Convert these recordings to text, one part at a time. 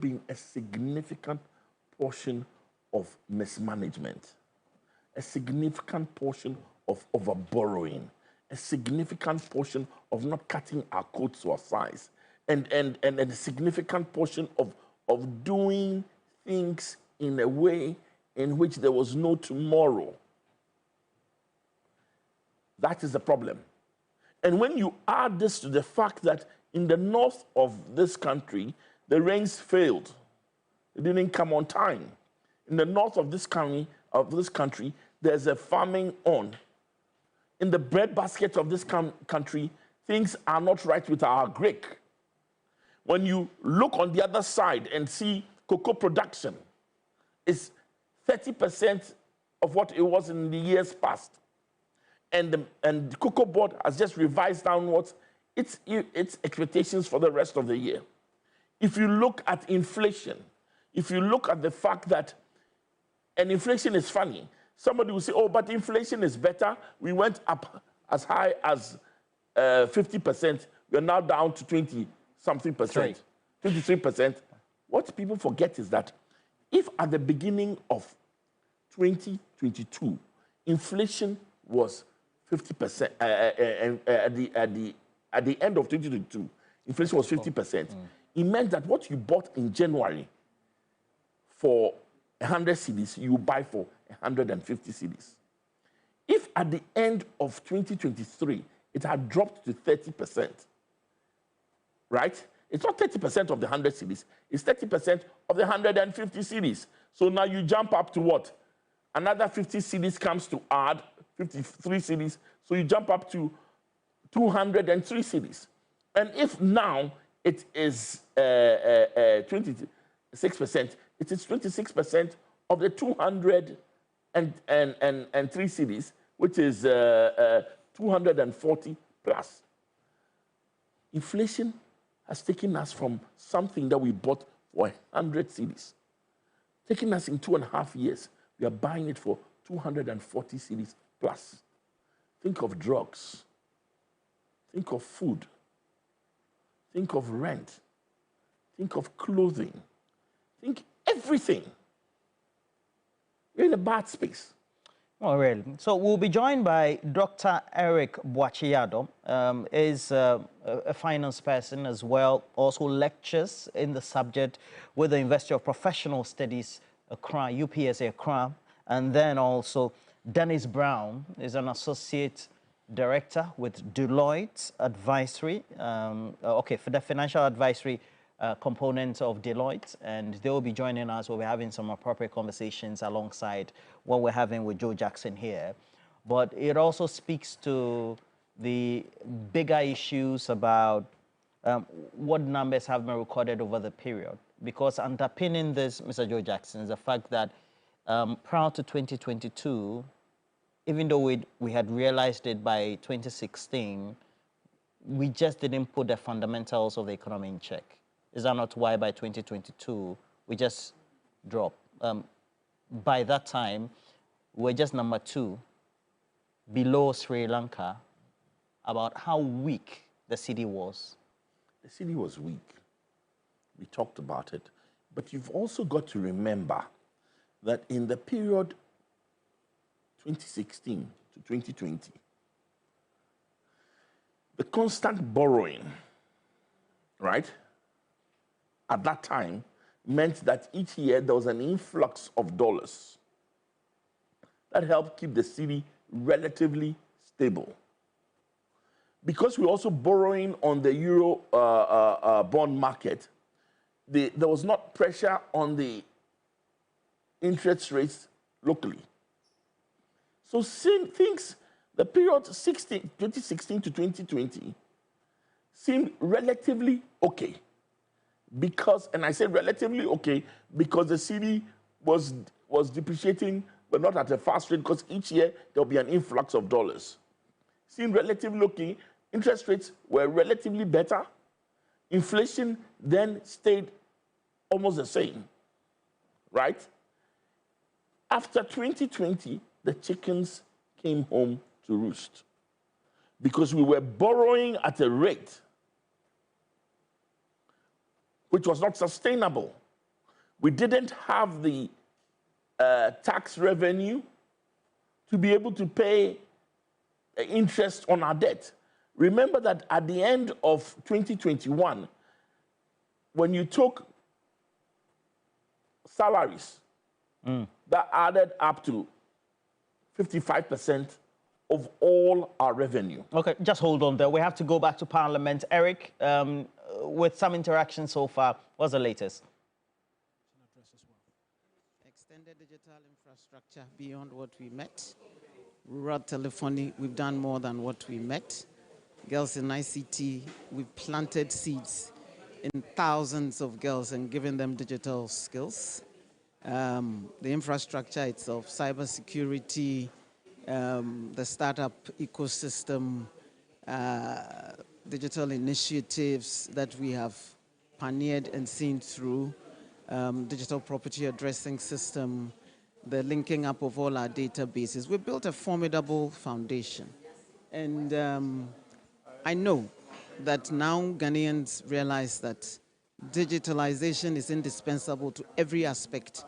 been a significant portion of mismanagement, a significant portion of over-borrowing, a significant portion of not cutting our coats to our size, and a significant portion of doing things in a way in which there was no tomorrow. That is the problem. And when you add this to the fact that in the north of this country, the rains failed. They didn't come on time. In the north of this country, there's a famine on. In the breadbasket of this country, things are not right with our Greek. When you look on the other side and see cocoa production, it's 30% of what it was in the years past. And the Cocoa Board has just revised downwards its expectations for the rest of the year. If you look at inflation, if you look at the fact that, and inflation is funny, somebody will say, oh, but inflation is better. We went up as high as 50%. We're now down to 20-something percent, 23%. What people forget is that if at the beginning of 2022, inflation was 50%, at the end of 2022, inflation was 50%. It meant that what you bought in January for 100 cedis, you buy for 150 cedis. If at the end of 2023, it had dropped to 30%, right? It's not 30% of the 100 cedis, it's 30% of the 150 cedis. So now you jump up to what? Another 50 cedis comes to add, 53 cedis, so you jump up to 203 cedis. And if now it is 26%, it is 26% of the 203 cedis, which is 240 plus. Inflation has taken us from something that we bought for 100 cedis, taking us in 2.5 years. We are buying it for 240 cedis plus. Think of drugs. Think of food. Think of rent. Think of clothing. Think everything. We're in a bad space. Oh, really? So we'll be joined by Dr. Eric Akufo-Addo, is a finance person as well, also lectures in the subject with the University of Professional Studies, Accra, UPSA Accra, and then also Dennis Brown is an associate director with Deloitte Advisory, for the financial advisory component of Deloitte, and they will be joining us. We'll be having some appropriate conversations alongside what we're having with Joe Jackson here. But it also speaks to the bigger issues about what numbers have been recorded over the period. Because underpinning this, Mr. Joe Jackson, is the fact that prior to 2022, even though we had realized it by 2016, we just didn't put the fundamentals of the economy in check. Is that not why by 2022, we just dropped? By that time, we're just number 2, below Sri Lanka, about how weak the city was. The city was weak. We talked about it. But you've also got to remember that in the period 2016 to 2020, the constant borrowing, right, at that time meant that each year there was an influx of dollars that helped keep the city relatively stable. Because we're also borrowing on the euro bond market, there was not pressure on the interest rates locally. So things, the period 2016 to 2020 seemed relatively okay. Because, and I say relatively okay, because the city was depreciating, but not at a fast rate, because each year there'll be an influx of dollars. Seemed relatively okay. Interest rates were relatively better. Inflation then stayed almost the same, right? After 2020, the chickens came home to roost because we were borrowing at a rate which was not sustainable. We didn't have the tax revenue to be able to pay interest on our debt. Remember that at the end of 2021, when you took salaries, that added up to 55% of all our revenue. Okay, just hold on there. We have to go back to Parliament. Eric, with some interaction so far, what's the latest? Extended digital infrastructure beyond what we met. Rural telephony, we've done more than what we met. Girls in ICT, we've planted seeds in thousands of girls and given them digital skills. The infrastructure itself, cybersecurity, the startup ecosystem, digital initiatives that we have pioneered and seen through, digital property addressing system, the linking up of all our databases. We built a formidable foundation. And I know that now Ghanaians realize that digitalization is indispensable to every aspect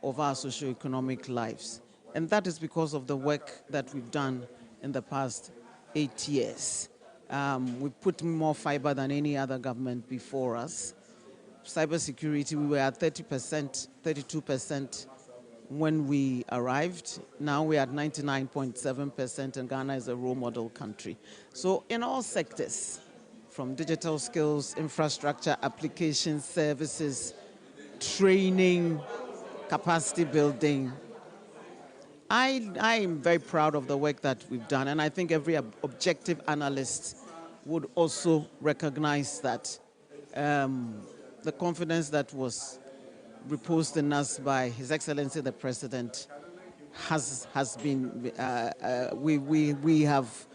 of our socio-economic lives. And that is because of the work that we've done in the past 8 years. We've put more fiber than any other government before us. Cybersecurity, we were at 30%, 32% when we arrived. Now we're at 99.7%, and Ghana is a role model country. So in all sectors, from digital skills, infrastructure, applications, services, training, capacity building, I am very proud of the work that we've done, and I think every objective analyst would also recognize that the confidence that was reposed in us by His Excellency the President has been, we have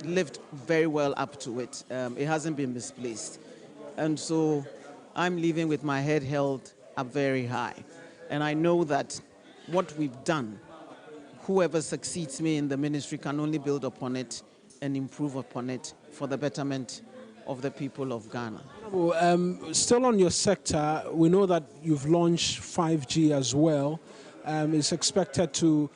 lived very well up to it. It hasn't been misplaced. And so I'm leaving with my head held up very high. And I know that what we've done, whoever succeeds me in the ministry can only build upon it and improve upon it for the betterment of the people of Ghana. Still on your sector, we know that you've launched 5G as well. It's expected to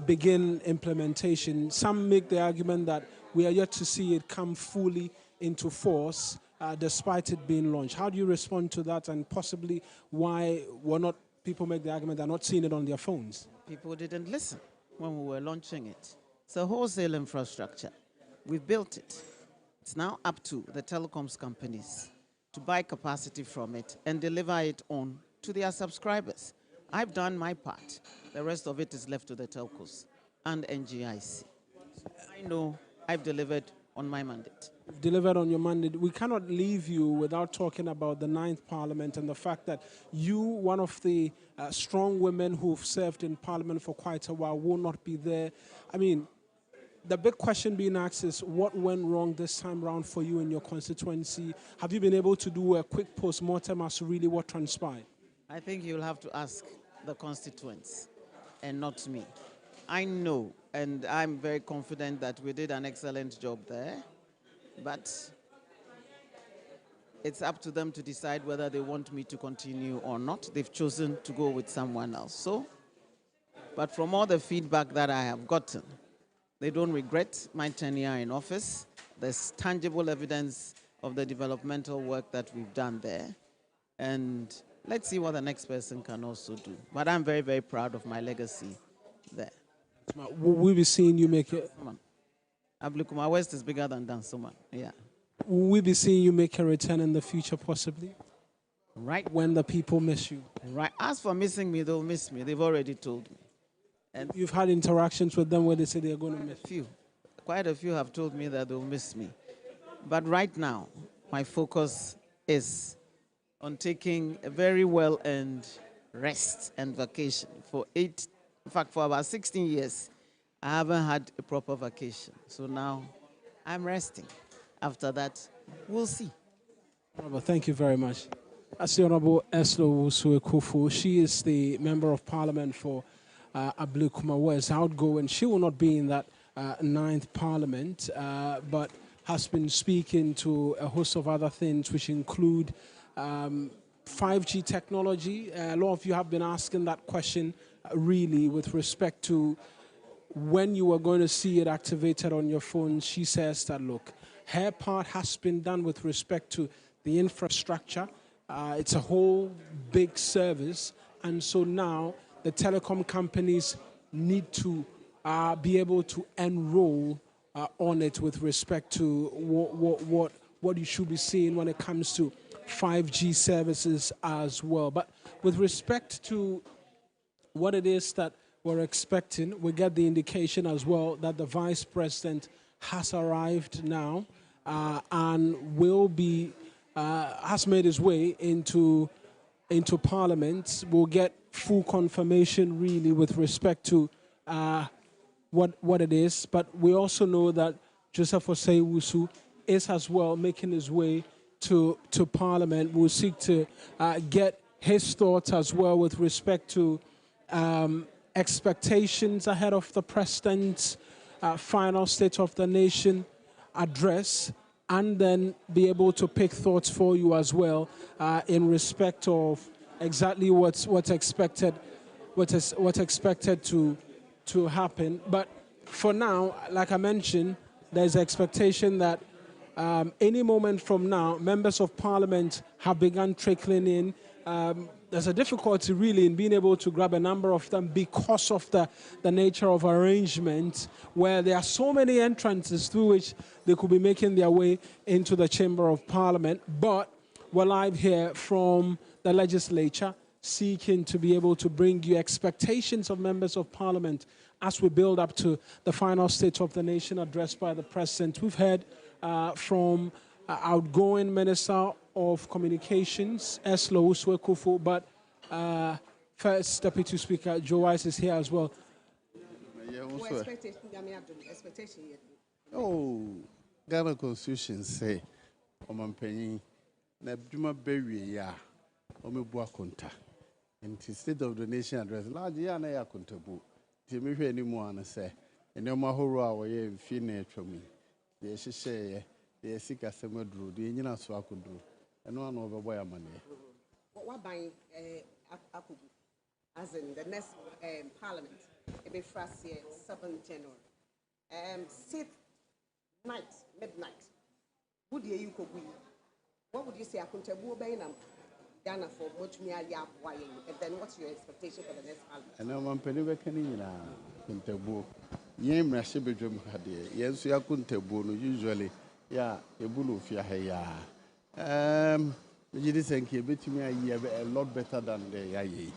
begin implementation. Some make the argument that we are yet to see it come fully into force despite it being launched. How do you respond to that, and possibly why were not people make the argument they're not seeing it on their phones? People didn't listen when we were launching it. It's a wholesale infrastructure. We've built it. It's now up to the telecoms companies to buy capacity from it and deliver it on to their subscribers. I've done my part. The rest of it is left to the telcos and NGIC. I know I've delivered on my mandate. Delivered on your mandate. We cannot leave you without talking about the 9th Parliament and the fact that you, one of the strong women who've served in Parliament for quite a while, will not be there. I mean, the big question being asked is what went wrong this time round for you in your constituency? Have you been able to do a quick post-mortem as to really what transpired? I think you'll have to ask the constituents and not me. I know, and I'm very confident that we did an excellent job there, but it's up to them to decide whether they want me to continue or not. They've chosen to go with someone else. So, but from all the feedback that I have gotten, they don't regret my tenure in office. There's tangible evidence of the developmental work that we've done there. And let's see what the next person can also do. But I'm very, very proud of my legacy there. Will we be seeing you make it? Ablekuma West is bigger than Dansuma. Yeah. Will we be seeing you make a return in the future, possibly? Right. When the people miss you? Right. As for missing me, they'll miss me. They've already told me. And you've had interactions with them where they say they're going to miss you? Quite a few have told me that they'll miss me. But right now, my focus is on taking a very well-earned rest and vacation. For about 16 years, I haven't had a proper vacation. So now I'm resting. After that, we'll see. Honorable, thank you very much. That's the Honorable Akufo-Addo. She is the Member of Parliament for Ablekuma West, outgoing. She will not be in that 9th Parliament, but has been speaking to a host of other things, which include 5G technology. A lot of you have been asking that question really with respect to when you are going to see it activated on your phone. She says that, look, her part has been done with respect to the infrastructure. It's a whole big service. And so now the telecom companies need to be able to enroll on it with respect to what you should be seeing when it comes to 5G services as well. But with respect to what it is that we're expecting, we get the indication as well that the Vice President has arrived now and will be, has made his way into Parliament. We'll get full confirmation really with respect to what it is. But we also know that Joseph Osei-Wusu is as well making his way to Parliament. We'll seek to get his thoughts as well with respect to expectations ahead of the President's final State of the Nation address, and then be able to pick thoughts for you as well in respect of exactly what's expected, what's expected to happen. But for now, like I mentioned, there's expectation that any moment from now, members of Parliament have begun trickling in. There's a difficulty really in being able to grab a number of them because of the nature of arrangement, where there are so many entrances through which they could be making their way into the Chamber of Parliament. But we're live here from the legislature, seeking to be able to bring you expectations of members of Parliament as we build up to the final State of the Nation addressed by the President. We've heard from outgoing Minister of Communications, Eslo Akufo, but First Deputy Speaker Joe Wise is here as well. Oh, Ghana Constitution say, Omanpenyi, na Juma Berry ya, Omebua Kunta. And the State of the Nation address, large yana ya kuntabu. Timmy anymore and say, and no more horror away in Fine from me. The Shishay, the Sika Semedru, the Indian Swakudu, and one over wire money. What by Akubu, as in the next Parliament, it be first year, 7th January. 6th night, midnight. Would you could we? What would you say? I couldn't tell you Ghana for much me and then what's your expectation for the next Parliament? And I'm on Pennybakanina, Kuntabu. Yem Rashibijum had yes, you couldn't usually, yeah, a bulu fia heya. You think you bet me a lot better than the Yayi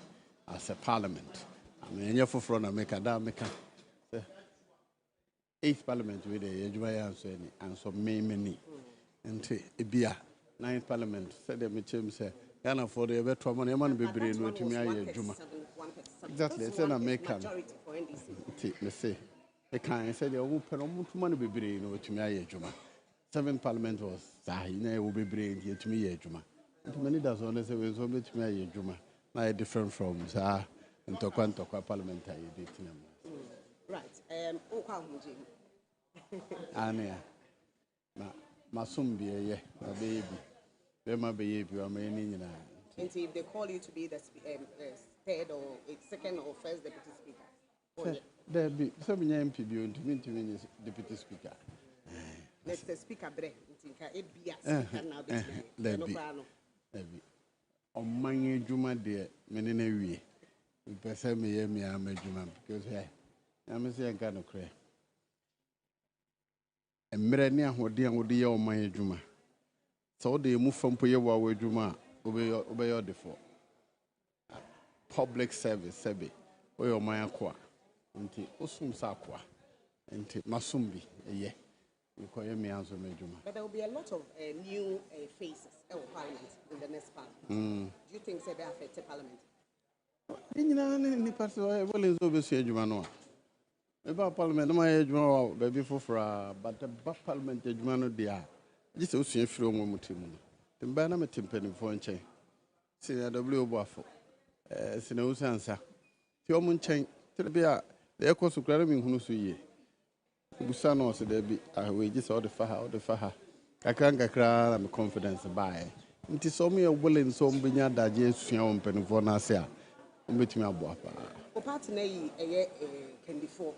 as a Parliament. I mean, you're for front of make a damn make 8th Parliament with a Juaya and some many. And a beer, 9th Parliament, said the Mitchum say. Ghana for the ever money, man be brain to me. Juma. Exactly, it's an American. Let's say, the kind said, you open money be brain to me. Juma. 7th Parliament was Sahina will be brain here to me. Juma. Many does only say, we're so much me. Juma. Now different from Sah and Tokwa Parliamentary. Right, Ania. Masumbi, yeah, my baby. My baby, I'm in. And if they call you to be the third or second or first deputy speaker, there be some young people to mean deputy speaker. Let's the speaker break. There be on my Juma, dear, many we perceive me, I'm a Juma because I'm a saying kind of cray. And Merania, what dear would dear on my Juma. So they move from Puyawa with Juma, obey your default. Public service, Sebi, or your Mayakwa, and Osum Sakwa, and Masumbi, a year. You call me answer, Juma. But there will be a lot of new faces in Parliament in the next Parliament. Do you think they affect Parliament? In the part of well is overseas Jumano. About Parliament, my Juma, baby for but the Parliament Jumano dear. This is also from Mutim. The Banama Timpany for chain. Senior W. Buffo. Sino answer. Tiomun chain. Telebia, the echoes of Gramming Hunusu. Busano said there be a wages or the Faha. I can't cry, I'm confidence by. Nti so me willing so mbenya daje sua on penfo na se a mbetumi aboa pa. O party na yi can before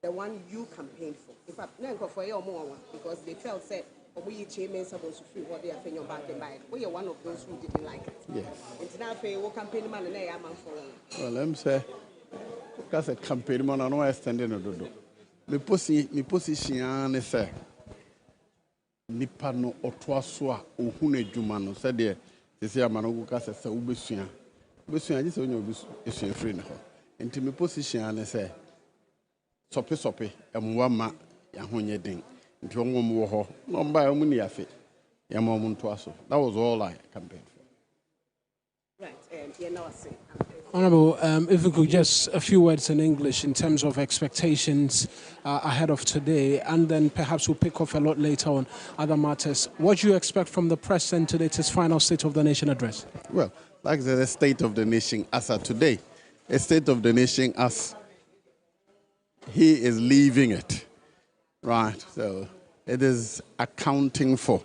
the one you campaigned for. In fact, na for your more because they felt said we chairman supposed to free what they are paying back and buy. We are one of those who didn't like it. Yes. It's now for what campaign man and I am for. Well, let me say that's a campaign man no extending no do. Me position ne say nipa no otoa so a ohun adwuma no say de se amano ka se ubesua je se onye obesua free ne ho. Enti me position ne say sope emwa ma ya honye den. Nti onwom wo ho no mba mu ni afi ya ma mu nto aso. That was all I campaigned for. Right, yeah, now I see. Honourable, if we could just a few words in English in terms of expectations ahead of today, and then perhaps we'll pick off a lot later on other matters. What do you expect from the President today to his final State of the Nation address? Well, like the State of the Nation as of today, a State of the Nation as he is leaving it, right? So it is accounting for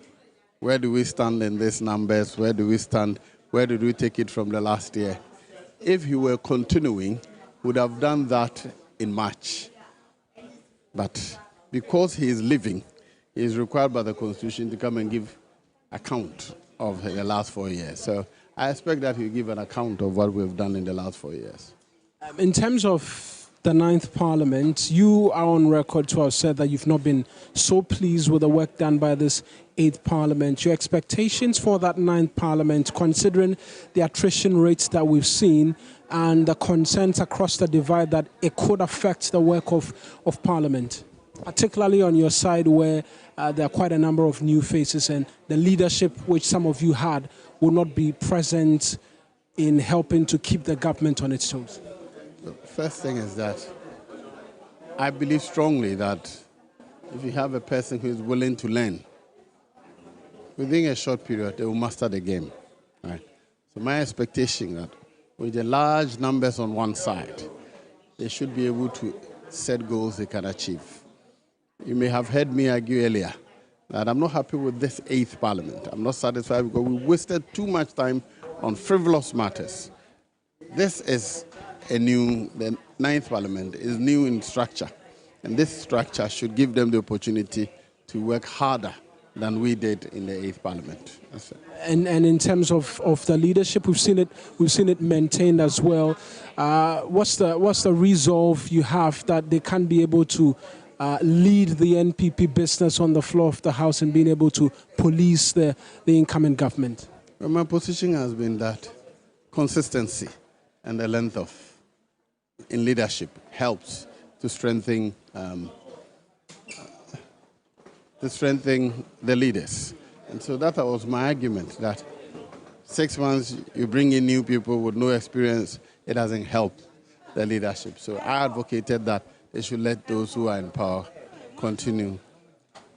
where do we stand in these numbers, where do we stand, where did we take it from the last year. If he were continuing, would have done that in March. But because he is leaving, he is required by the Constitution to come and give account of the last 4 years. So I expect that he'll give an account of what we've done in the last 4 years. In terms of the 9th Parliament, you are on record to have said that you've not been so pleased with the work done by this 8th Parliament. Your expectations for that 9th Parliament, considering the attrition rates that we've seen and the concerns across the divide that it could affect the work of Parliament, particularly on your side where there are quite a number of new faces and the leadership which some of you had will not be present in helping to keep the government on its toes? The first thing is that I believe strongly that if you have a person who is willing to learn, within a short period, they will master the game. Right? So my expectation that with the large numbers on one side, they should be able to set goals they can achieve. You may have heard me argue earlier that I'm not happy with this 8th Parliament. I'm not satisfied because we wasted too much time on frivolous matters. This is the 9th Parliament is new in structure, and this structure should give them the opportunity to work harder than we did in the 8th Parliament. And in terms of the leadership, we've seen it maintained as well. What's the resolve you have that they can be able to lead the NPP business on the floor of the House and being able to police the incoming government? Well, my position has been that consistency and the length of in leadership helps to strengthen the leaders. And so that was my argument, that 6 months you bring in new people with no experience, it doesn't help the leadership. So I advocated that they should let those who are in power continue.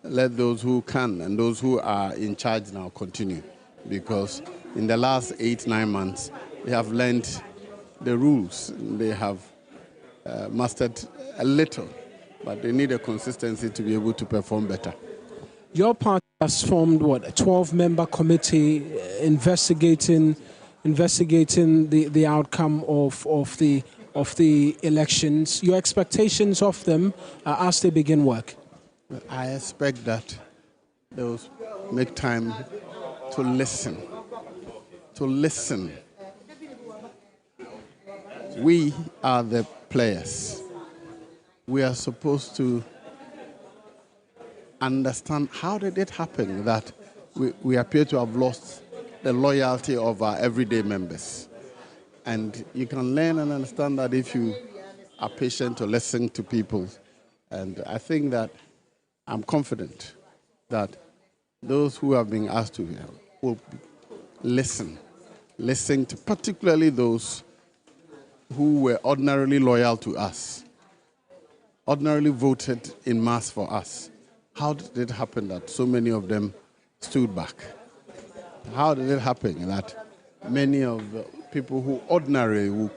Let those who can and those who are in charge now continue. Because in the last 8-9 months, they have learned the rules. They have mastered a little, but they need a consistency to be able to perform better. Your party has formed, what, a 12-member committee investigating the outcome of the elections. Your expectations of them as they begin work? I expect that they will make time to listen. We are the players. We are supposed to understand how did it happen that we appear to have lost the loyalty of our everyday members. And you can learn and understand that if you are patient to listen to people. And I think that I'm confident that those who have been asked to will listen to particularly those who were ordinarily loyal to us, ordinarily voted in mass for us. How did it happen that so many of them stood back? How did it happen that many of the people who ordinarily would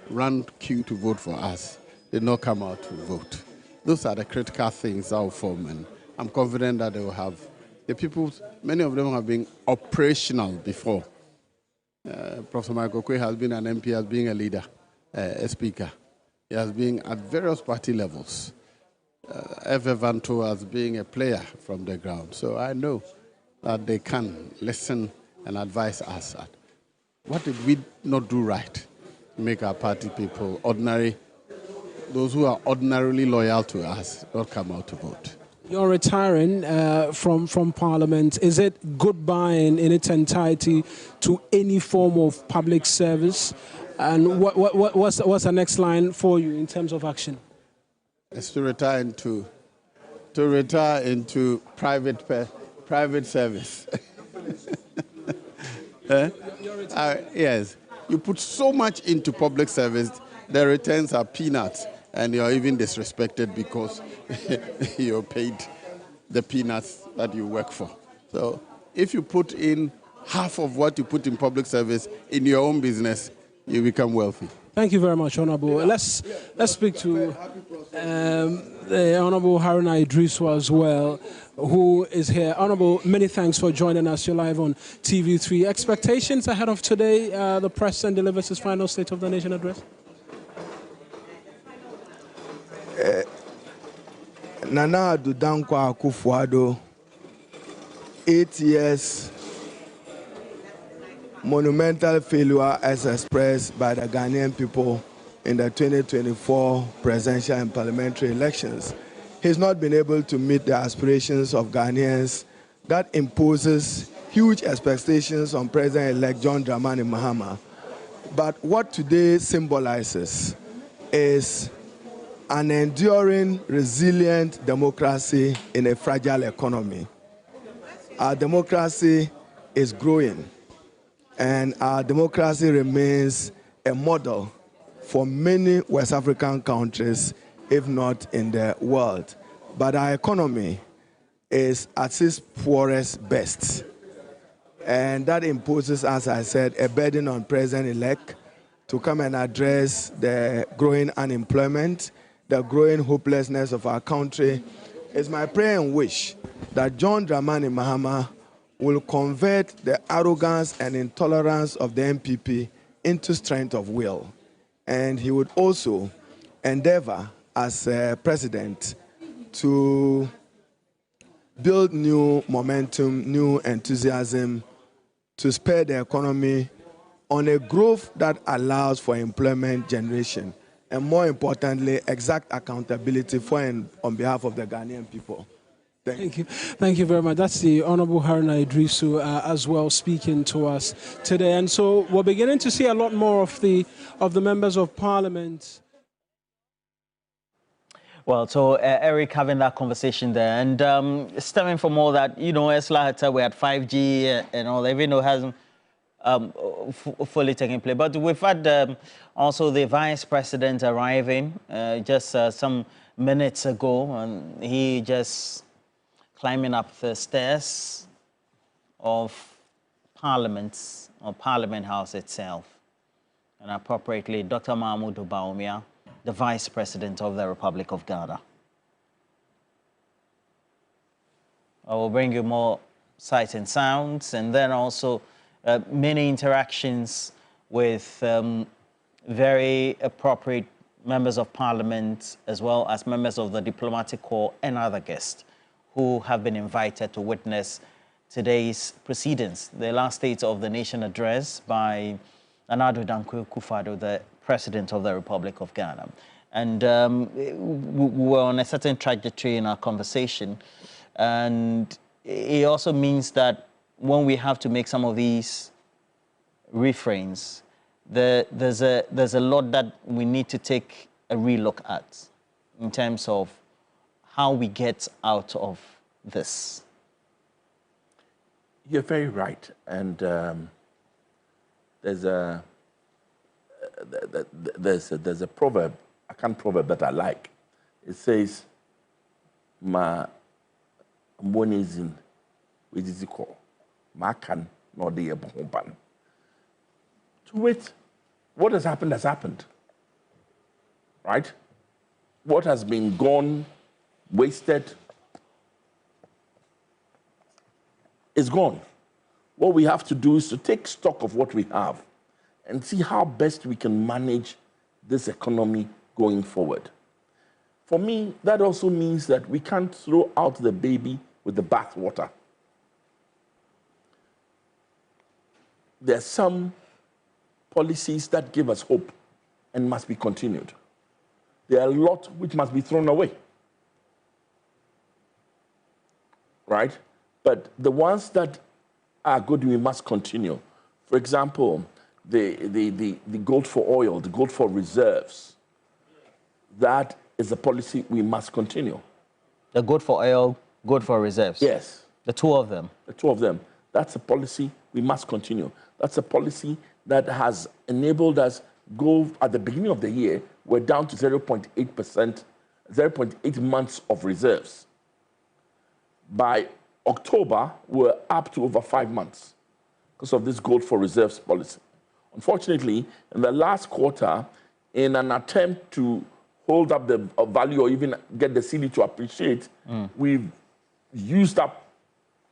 run queue to vote for us did not come out to vote? Those are the critical things that will form, and I'm confident that they will have the people, many of them have been operational before. Professor Michael Kwe has been an MP, has been a leader, a speaker. He has been at various party levels. Vanto as being a player from the ground. So I know that they can listen and advise us. What did we not do right to make our party people ordinary, those who are ordinarily loyal to us, not come out to vote? You're retiring from Parliament. Is it goodbye in its entirety to any form of public service? And what's the next line for you in terms of action? It's to retire into private service. Yes, you put so much into public service, the returns are peanuts, and you're even disrespected because you're paid the peanuts that you work for. So if you put in half of what you put in public service in your own business, you become wealthy. Thank you very much, Honorable. Let's speak to the Honorable Haruna Idrisu as well, who is here. Honorable, many thanks for joining us. You're live on TV3. Expectations ahead of today, the President delivers his final State of the Nation address? Nana Dankwa Akufo-Addo, 8 years monumental failure as expressed by the Ghanaian people in the 2024 presidential and parliamentary elections. He's not been able to meet the aspirations of Ghanaians. That imposes huge expectations on President-elect John Dramani Mahama. But what today symbolizes is an enduring, resilient democracy in a fragile economy. Our democracy is growing, and our democracy remains a model for many West African countries, if not in the world. But our economy is at its poorest best. And that imposes, as I said, a burden on President-elect to come and address the growing unemployment, the growing hopelessness of our country. It's my prayer and wish that John Dramani Mahama will convert the arrogance and intolerance of the MPP into strength of will. And he would also endeavor as president to build new momentum, new enthusiasm to spur the economy on a growth that allows for employment generation. And more importantly, exact accountability for and on behalf of the Ghanaian people. Thank you. Thank you very much. That's the Honorable Haruna Idrisu as well speaking to us today. And so we're beginning to see a lot more of the members of Parliament. Well, so Eric having that conversation there, and stemming from all that, you know, as like we had 5G and all, even though it hasn't fully taken place. But we've had also the Vice President arriving just some minutes ago, and he just climbing up the stairs of Parliament, or Parliament House itself. And appropriately, Dr. Mahmoud Baumia, the Vice President of the Republic of Ghana. I will bring you more sights and sounds, and then also many interactions with very appropriate members of Parliament, as well as members of the diplomatic corps and other guests who have been invited to witness today's proceedings, the last State of the Nation address by Nana Dankwa Akufo-Addo, the President of the Republic of Ghana. And we were on a certain trajectory in our conversation. And it also means that when we have to make some of these refrains, there's a lot that we need to take a relook at in terms of how we get out of this. You're very right. And there's a proverb, I can't proverb that I like. It says, "Ma monizin which is called ma can not the abomban." To it, what has happened, right? What has been gone, wasted, is gone. What we have to do is to take stock of what we have and see how best we can manage this economy going forward. For me, that also means that we can't throw out the baby with the bathwater. There are some policies that give us hope and must be continued. There are a lot which must be thrown away. Right? But the ones that are good, we must continue. For example, the gold for oil, the gold for reserves. That is a policy we must continue. The gold for oil, gold for reserves? Yes. The two of them? The two of them. That's a policy we must continue. That's a policy that has enabled us go, at the beginning of the year, we're down to 0.8%, 0.8 months of reserves. By October, we're up to over 5 months because of this gold for reserves policy. Unfortunately, in the last quarter, in an attempt to hold up the value or even get the cedi to appreciate, we've used up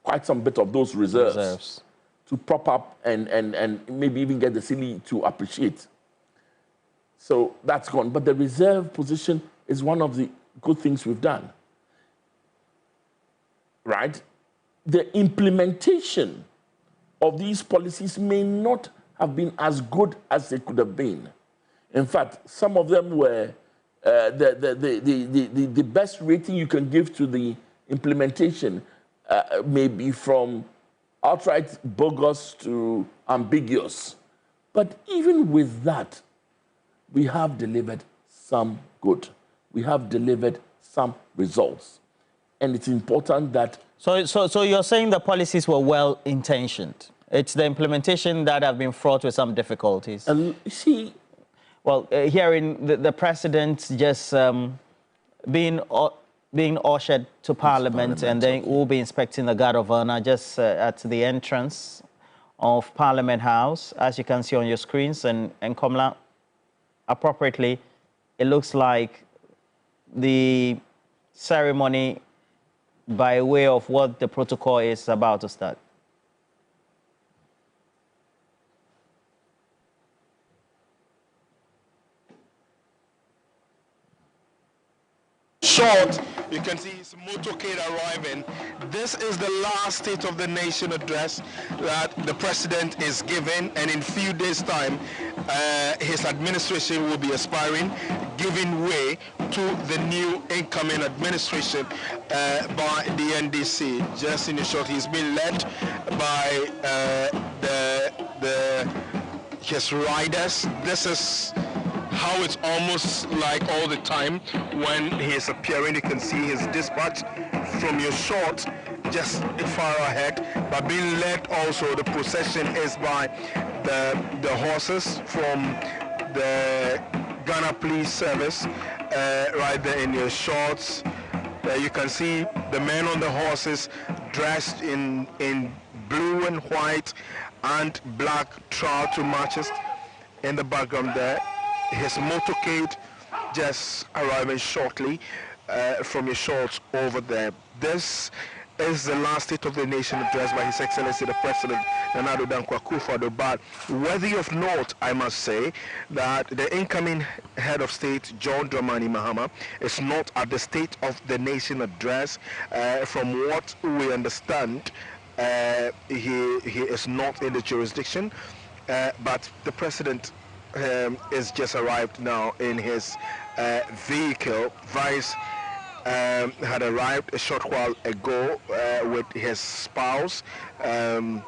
quite some bit of those reserves to prop up and maybe even get the cedi to appreciate. So that's gone. But the reserve position is one of the good things we've done. Right? The implementation of these policies may not have been as good as they could have been. In fact, some of them were the best rating you can give to the implementation may be from outright bogus to ambiguous. But even with that, we have delivered some good. We have delivered some results. And it's important that... So you're saying the policies were well-intentioned. It's the implementation that have been fraught with some difficulties. See... Well, hearing the president just being ushered to Parliament, and then we'll be inspecting the Guard of Honor just at the entrance of Parliament House, as you can see on your screens. And Komla, appropriately, it looks like the ceremony, by way of what the protocol is about to start. Short, you can see his motorcade arriving. This is the last State of the Nation address that the president is giving, and in a few days' time, his administration will be aspiring, giving way to the new incoming administration by the NDC. Just in short, he's been led by his riders. This is how it's almost like all the time when he's appearing. You can see his dispatch from your shot just far ahead, but being led also, the procession is by the horses from the Ghana Police Service right there in your shots. You can see the men on the horses dressed in blue and white and black trouser matches in the background there. His motorcade just arriving shortly from your shots over there. This is the last State of the Nation address by His Excellency the President Nana Addo Dankwa Akufo-Addo. But worthy of note, I must say, that the incoming head of state, John Dramani Mahama, is not at the State of the Nation address. From what we understand, he is not in the jurisdiction, but the President is just arrived now in his vehicle. Vice had arrived a short while ago with his spouse, Samira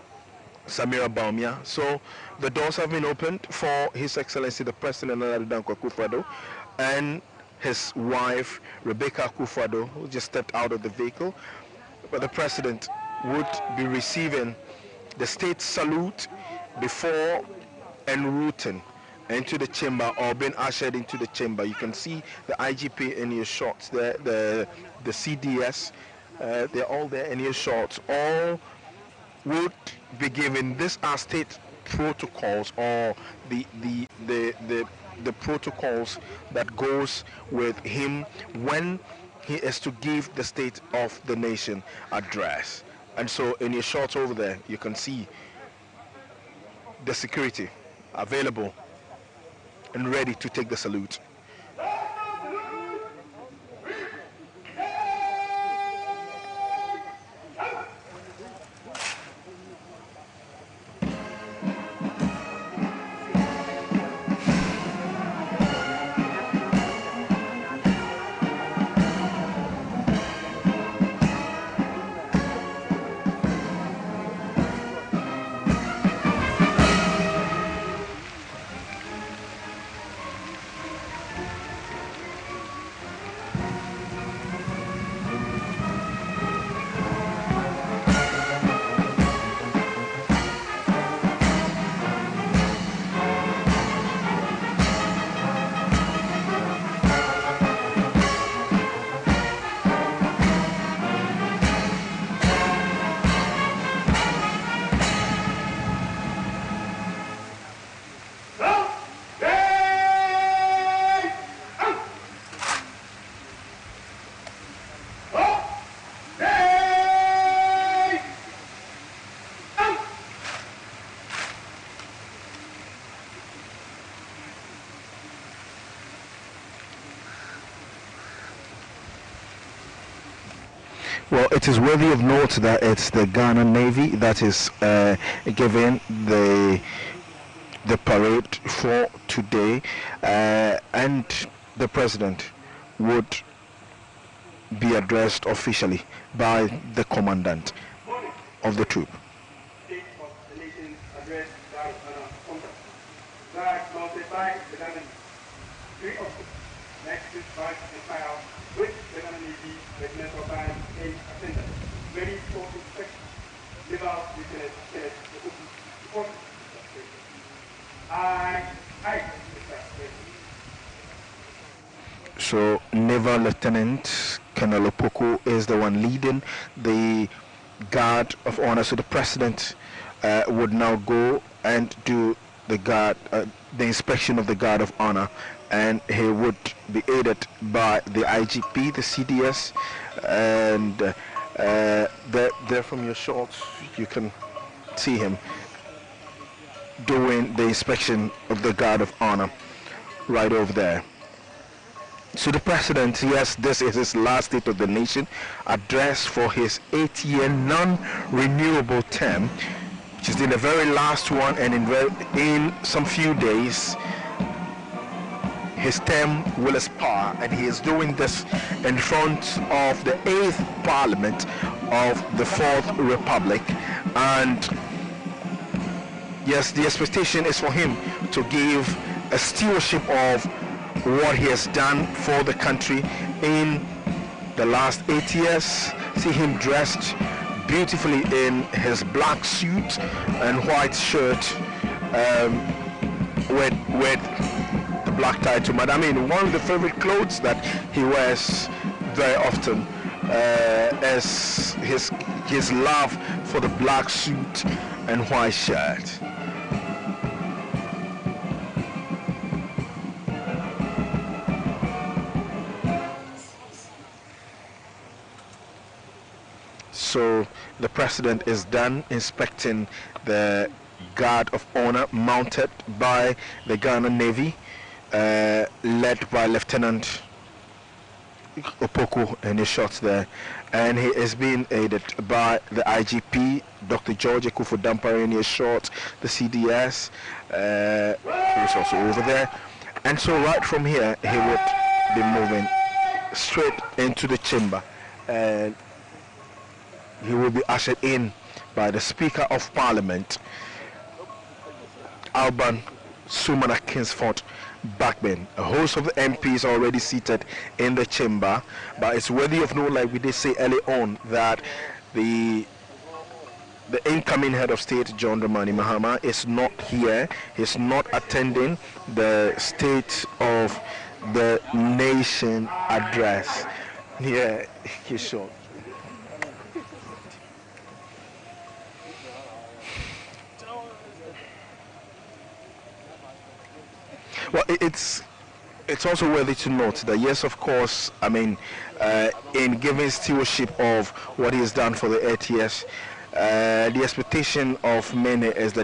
Baumia. So the doors have been opened for His Excellency the President Nana Addo Dankwa Akufo-Addo and his wife Rebecca Akufo-Addo, who just stepped out of the vehicle. But the President would be receiving the state salute before en routing into the chamber, or being ushered into the chamber. You can see the IGP in your shots there, the CDS, they're all there in your shots. All would be given. These are state protocols, or the protocols that goes with him when he is to give the State of the Nation address. And so in your shot over there, you can see the security available and ready to take the salute. Well, it is worthy of note that it's the Ghana Navy that is giving the parade for today, and the president would be addressed officially by the commandant of the troop. So Naval Lieutenant Colonel Opoku is the one leading the guard of honor. So the president would now go and do the inspection of the guard of honor, and he would be aided by the IGP, the CDS, and there from your shots you can see him doing the inspection of the guard of honor right over there. So the president, yes, this is his last State of the Nation address for his 8-year non-renewable term, which is in the very last one, and in some few days his term will expire, and he is doing this in front of the 8th Parliament of the 4th Republic. And yes, the expectation is for him to give a stewardship of what he has done for the country in the last 8 years. See him dressed beautifully in his black suit and white shirt, with the black tie to I mean, one of the favorite clothes that he wears very often is his love for the black suit and white shirt. So the president is done inspecting the guard of honor mounted by the Ghana Navy, led by Lieutenant Opoku in his shots there, and he is being aided by the IGP, Dr. George Akufo-Addo in his shot, the CDS, who is also over there. And so right from here, he would be moving straight into the chamber, and he will be ushered in by the Speaker of Parliament, Alban Sumana Kingsford Backman. A host of the MPs are already seated in the chamber, but it's worthy of note, like we did say early on, that the incoming head of state, John Dramani Mahama, is not here. He's not attending the State of the Nation address. Yeah, he's short. Well, it's also worthy to note that, yes, of course, I mean, in giving stewardship of what he has done for the 8 years, the expectation of many is that